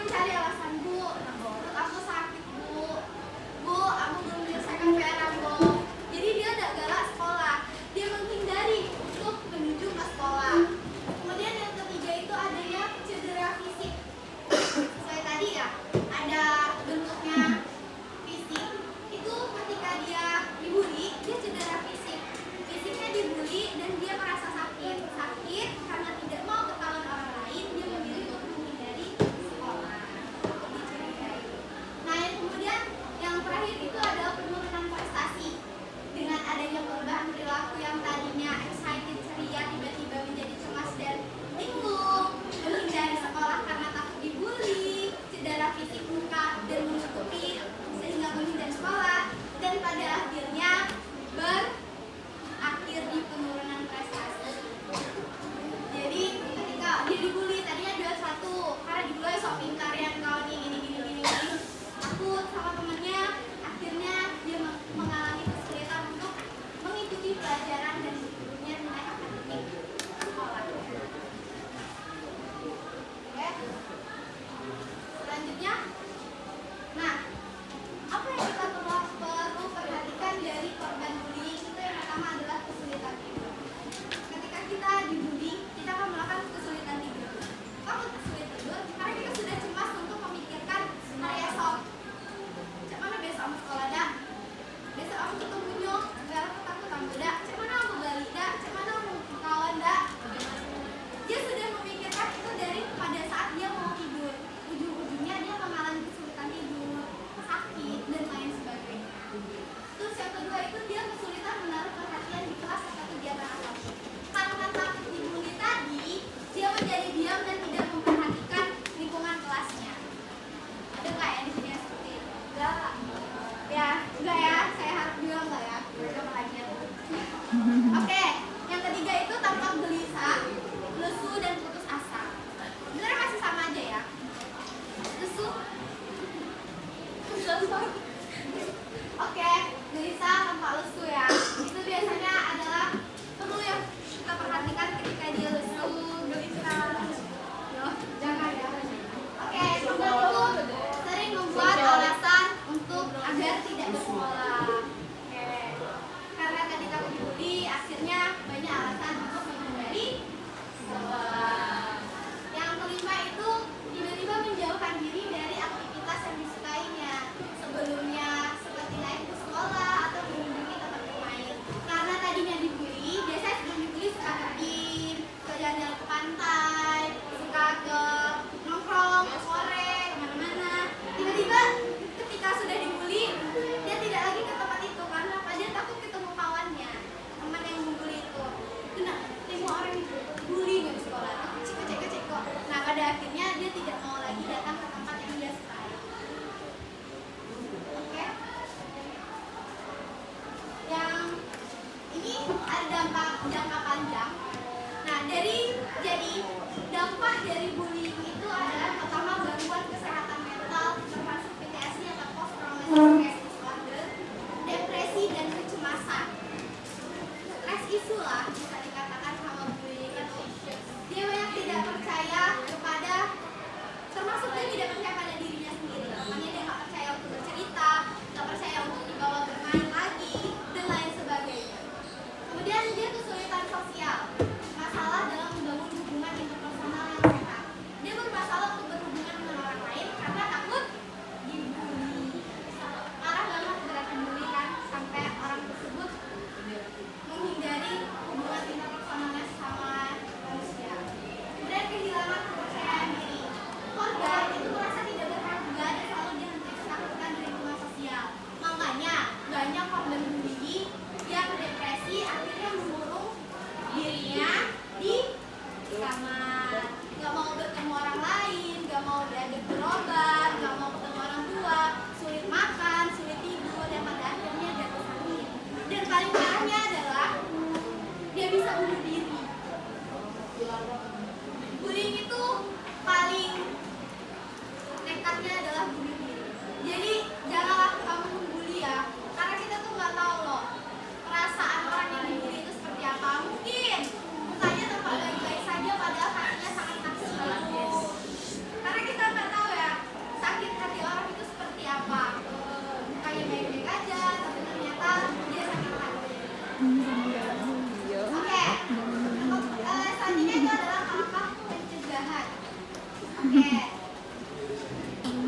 mencari alasan, Bu, perut aku sakit, Bu, aku belum menyelesaikan PR aku. Jadi dia udah galak sekolah, dia menghindari untuk menuju ke sekolah. Kemudian yang ketiga itu adanya cedera fisik. Sesuai tadi ya, ada bentuknya fisik. Itu ketika dia dibully, dia cedera fisik. Fisiknya dibully dan dia merasa sakit karena tidak mau ketahuan orang lain, dia memilih untuk menghindari sekolah, takut dicurigai. Nah, yang kemudian yang terakhir itu adalah penurunan prestasi. Dengan adanya perubahan perilaku yang tadinya excited, ceria, tiba-tiba menjadi cemas dan linglung, menghindari sekolah karena takut dibully, cedera fisik muka dan menutupi sehingga menghindari sekolah, dan pada akhirnya berakhir di penurunan prestasi. Jadi ketika dia dibully, tadinya juara 1 karena dibully sok pintar ya kau nih gini. Takut sama temennya, akhirnya dia mengalami kesulitan untuk mengikuti pelajaran dan gurunya nilai akademik sekolah. Oke. Selanjutnya, nah, apa yang kita perlu perhatikan dari korban bullying itu? Yang pertama adalah kesulitan tidur. Ketika kita dibully, kita akan melakukan kesulitan tidur. Kamu kesulitan tidur karena kita sudah cemas untuk memikirkan hari esok. Cak mana besok kamu sekolah dak? Besok aku ketemu nyok, enggak aku takut kamu dak. Cak mana aku balik dak? Cak mana aku kawan dak? Dia sudah memikirkan itu dari pada saat dia mau tidur. Ujung-ujungnya dia mengalami kesulitan tidur, sakit dan lain sebagainya. Terus yang kedua itu dia kesulitan menaruh perhatian di kelas atau kegiatan apapun. Karena takut dibully tadi, dia menjadi diam dan tidak memperhatikan lingkungan kelasnya. Ada nggak ya di sini yang seperti itu? Enggak. Ya, enggak ya. Saya harap juga enggak ya. Coba lagi ya. Oke, yang ketiga itu tampak gelisah, lesu dan putus asa. Sebenarnya masih sama aja ya. Lesu. Oke, gelisah tanpa lesu ya. Itu biasanya adalah perlu yang kita perhatikan ketika dia lesu, gelisah. Loh, jangan ya. Oke, kemudian itu sering membuat alasan untuk agar tidak bersekolah. Oke, karena tadi takut dibully, akhirnya banyak alasan untuk menghindari sekolah. Yang kelima itu tiba-tiba menjauhkan diri dari aktivitas yang disukainya. Sebelumnya seperti naik ke sekolah atau mengunjungi tempat bermain. Karena tadinya dibully, biasanya sebelum dibully suka pergi ke jalan-jalan ke pantai, suka ke nongkrong, ke sore, kemana-mana. Tiba-tiba ketika sudah dibully, dia tidak lagi ke tempat itu karena apa? Dia takut ketemu kawannya, teman yang membuli itu. Nah, tengok orang itu bully di sekolah, kecik kok. Nah, pada akhirnya dia tidak mau lagi datang ke tempat yang dia sukai. Oke. Yang ini ada dampak jangka panjang. Nah, jadi dampak dari bullying itu adalah pertama gangguan kesehatan mental termasuk PTSD atau post traumatic stress disorder, depresi dan kecemasan. Stress issue lah bisa dikatakan sama bullying itu. Dia banyak tidak percaya kepada, termasuk dia tidak percaya pada dirinya sendiri. Makanya dia nggak percaya untuk bercerita, nggak percaya untuk dibawa bermain lagi dan lain sebagainya. Kemudian dia kesulitan sosial, masalah dalam membangun hubungan interpersonal yang sehat. Dia bermasalah Oke.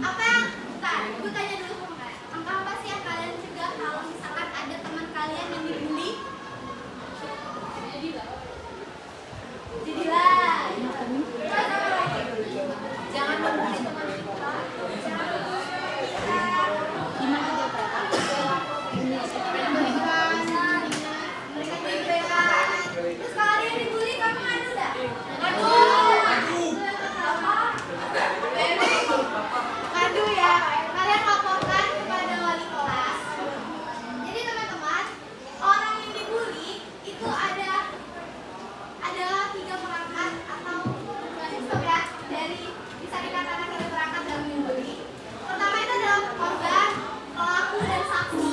Apa yang, bentar, gue tanya dulu sama kalian. Langkah apa sih yang kalian cegah kalau misalkan ada teman kalian yang dibully? Jadilah. Terus apa lagi? Jangan membuli teman kita. Jangan membuli kita. Gimana dia berapa? Mereka diberikan. Terus kalau ada yang dibully, kamu ngadu dah? Ngadu. Apa? Ngadu ya. Kalian laporkan kepada wali kelas. Jadi teman-teman, orang yang dibully itu ada 3 perangkat atau sistem ya, dari bisa dikatakan 3 perangkat dalam membuli. Pertama itu adalah korban, pelaku, dan saksi.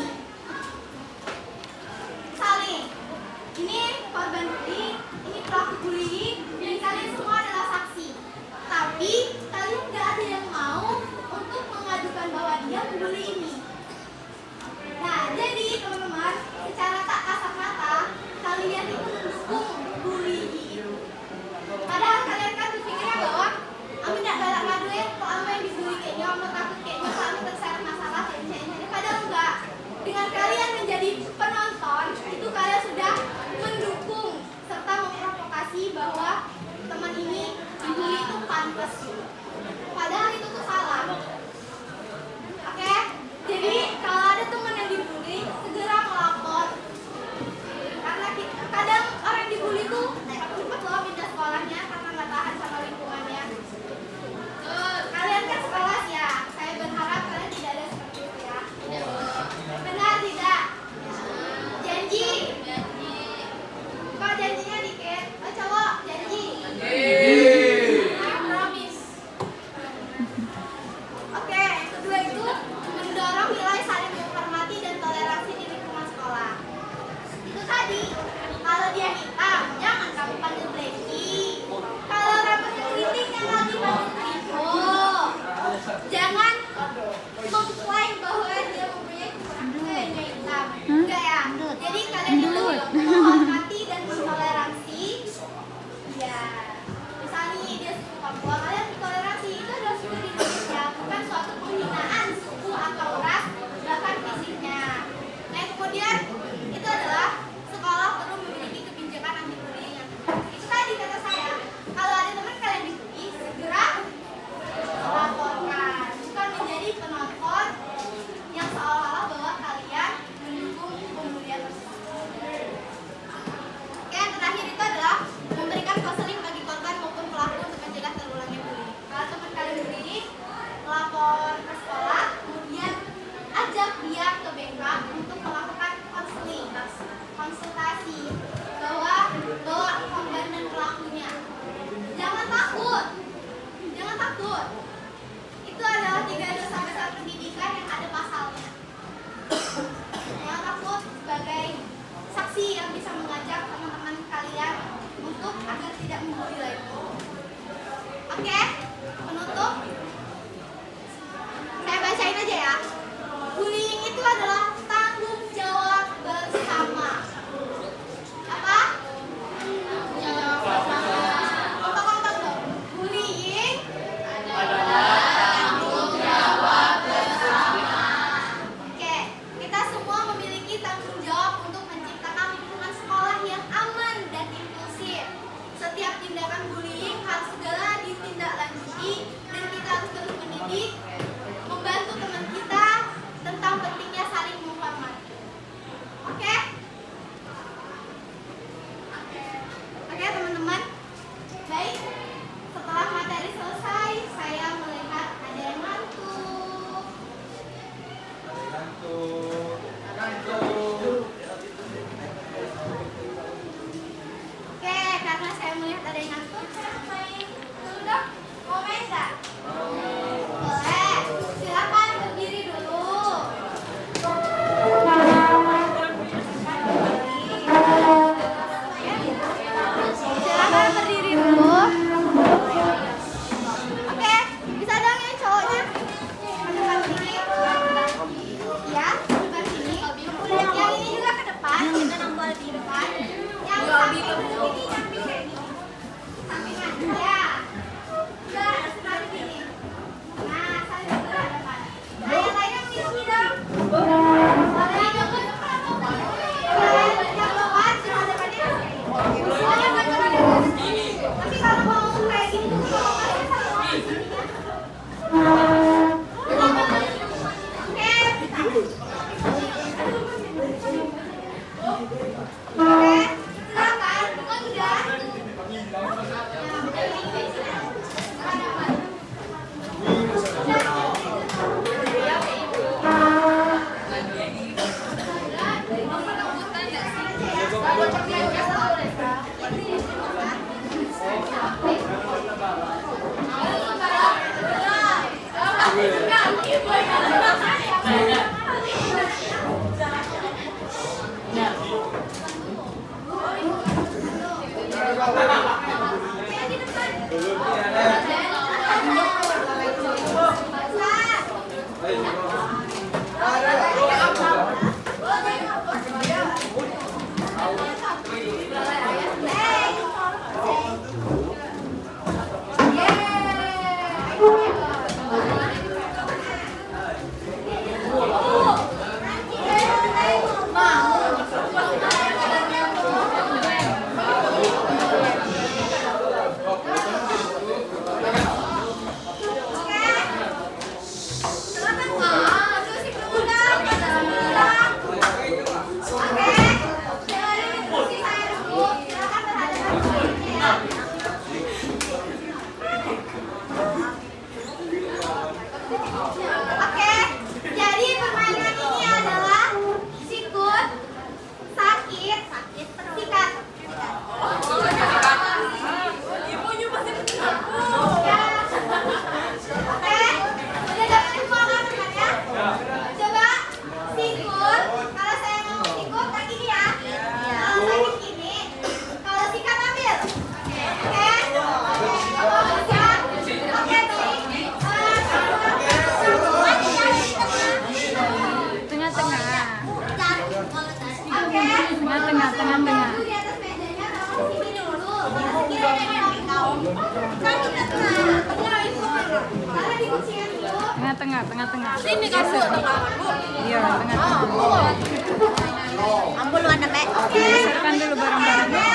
Saling. Ini korban bully, ini pelaku bullying, dan kalian semua adalah saksi. Tapi kalian nggak ada yang mau untuk mengadukan bahwa dia membuli ini. Nah, jadi teman-teman, secara tak kasat mata, kalian itu mendukung bullying itu. Padahal kalian kan berpikirnya bahwa Ami nggak galak ngadu ya, kok Ami yang dibully kayaknya, Ami takut kayaknya, kok Ami terseret masalah kayaknya. Padahal enggak. Dengan kalian menjadi penonton, itu kalian sudah mendukung serta memprovokasi bahwa teman ini dibully itu pantas. Padahal itu tuh salah. Oke? Jadi kalau ada teman yang dibully, segera melapor. Karena kadang orang dibully tuh cepat loh pindah sekolahnya karena nggak tahan sama lingkungannya. Kalian kan sekolah ya, saya berharap kalian tidak ada seperti itu ya. Benar tidak? Janji. Kok janjinya dikit? Oh cowok, janji. I promise. Oke, yang kedua itu mendorong nilai saling menghormati dan toleransi di lingkungan sekolah. Itu tadi, kalau dia hitam, jangan kamu panggil Blacky. Kalau rambutnya keriting, jangan lagi panggil Trivo. Jangan mengklaim bahwa dia mempunyai kekurangan hitam. Enggak ya. Jadi kalian itu menghormati dan mentoleransi. Ya, misalnya dia suku Papua, kalian toleransi itu adalah suku di Indonesia, bukan suatu penghinaan suku atau ras, bahkan fisiknya. Nah, kemudian itu adalah sekolah perlu memiliki kebijakan anti bullying yang tepat. Itu tadi kata saya, kalau ada teman kalian dibully, segera laporkan, bukan menjadi penonton yang seolah-olah bahwa kalian mendukung pembulian tersebut. Oke, yang terakhir itu adalah memberikan konseling bagi korban maupun pelaku untuk mencegah terulangnya bullying. Kalau teman kalian bullying, lapor ke sekolah, kemudian ajak dia ke BK untuk melakukan konseling, konsultasi bahwa korban dan pelakunya. Jangan takut, jangan takut. Itu adalah 3 dosa besar pendidikan yang ada pasalnya. Jangan takut sebagai saksi yang bisa mengajak teman-teman kalian untuk agar tidak membuli lagi. Oke, penutup. Saya bacain aja ya. Bullying itu adalah tanggung jawab bersama. Apa? Jawab bersama. Kompak-kompak dong. Bullying adalah tanggung jawab bersama. Oke, kita semua memiliki tanggung jawab untuk menciptakan lingkungan sekolah yang aman dan inklusif. Setiap tindakan bullying harus segera ditindaklanjuti dan kita Tengah. Sini kamu tengah. Iya, tengah. Ampun lu anak Geserkan dulu barang-barangnya.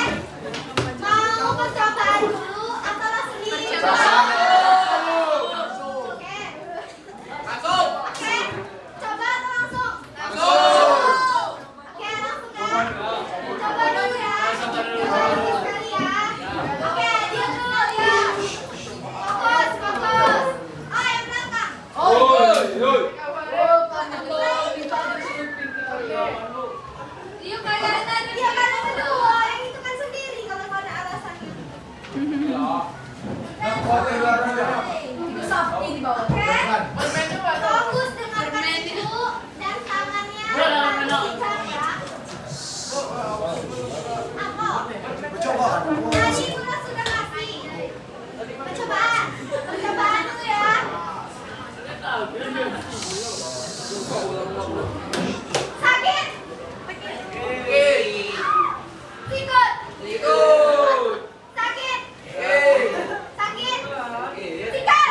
Mau percobaan dulu atau langsung di Oke. Coba atau langsung? Oke, langsung kan? Coba dulu ya. Coba dulu sekali ya. Oke, diam dulu ya. Fokus. Oh, yang menang Kak. Iya kalian tadi. Iya kalian berdua. Yang itu kan sendiri kalau mau ada alasannya. Fokus dengarkan dulu dan tangannya dibersihkan ya. Apa? Tadi kita sudah kasih percobaan dulu ya. Sakit? Sikut? Sakit? Sikat?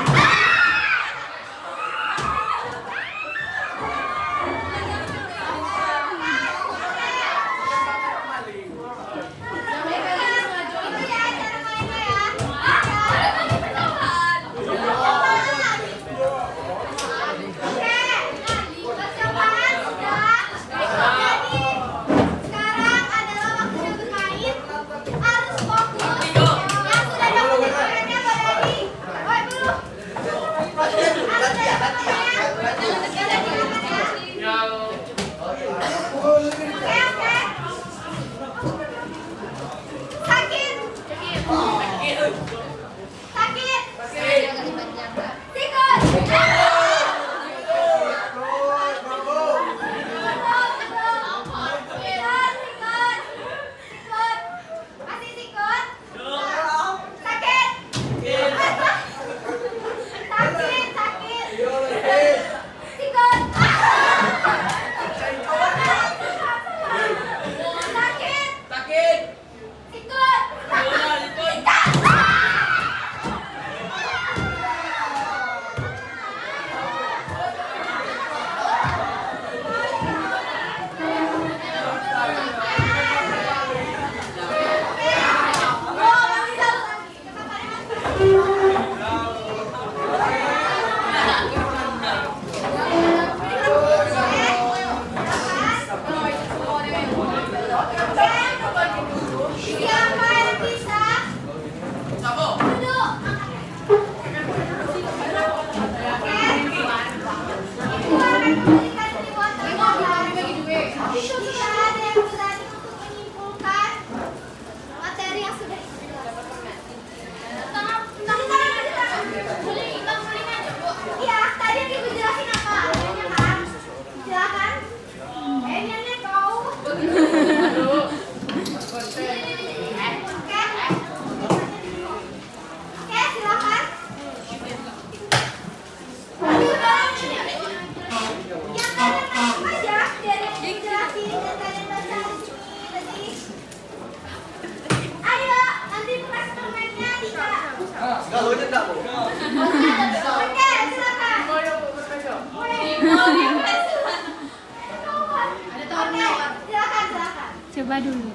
Coba dulu.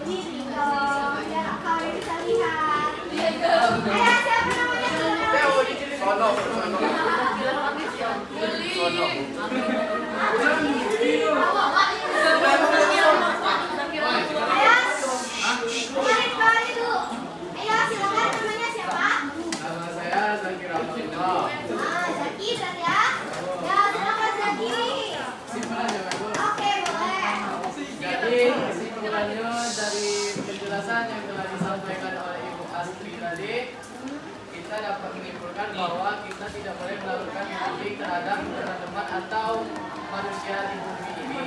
Ini dong, biar kalian bisa lihat. Ayo, siapa namanya dulu? Ayo, kembali dulu. Ayo, silakan namanya siapa? Nama saya Zaki Rahmatullah. Zaki, dan ya. Ya, silakan Zaki. Simpan aja, Ibu. Oke, boleh. Jadi kesimpulannya dari penjelasan yang telah disampaikan oleh Ibu Astri tadi, kita dapat menyimpulkan bahwa kita tidak boleh melakukan bullying terhadap teman-teman atau manusia di bumi ini.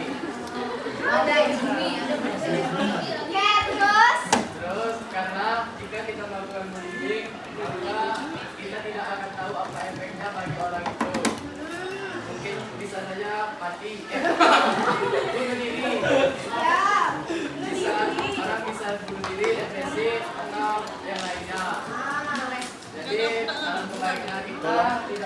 Ada Oke, terus? Terus karena jika kita melakukan bullying, maka kita tidak akan tahu apa efeknya bagi orang itu. Mungkin bisa saja mati, bunuh diri. Ya. Bisa orang bisa bunuh diri, depresi atau yang lainnya. Ah. Jadi dalam kebaikan kita tidak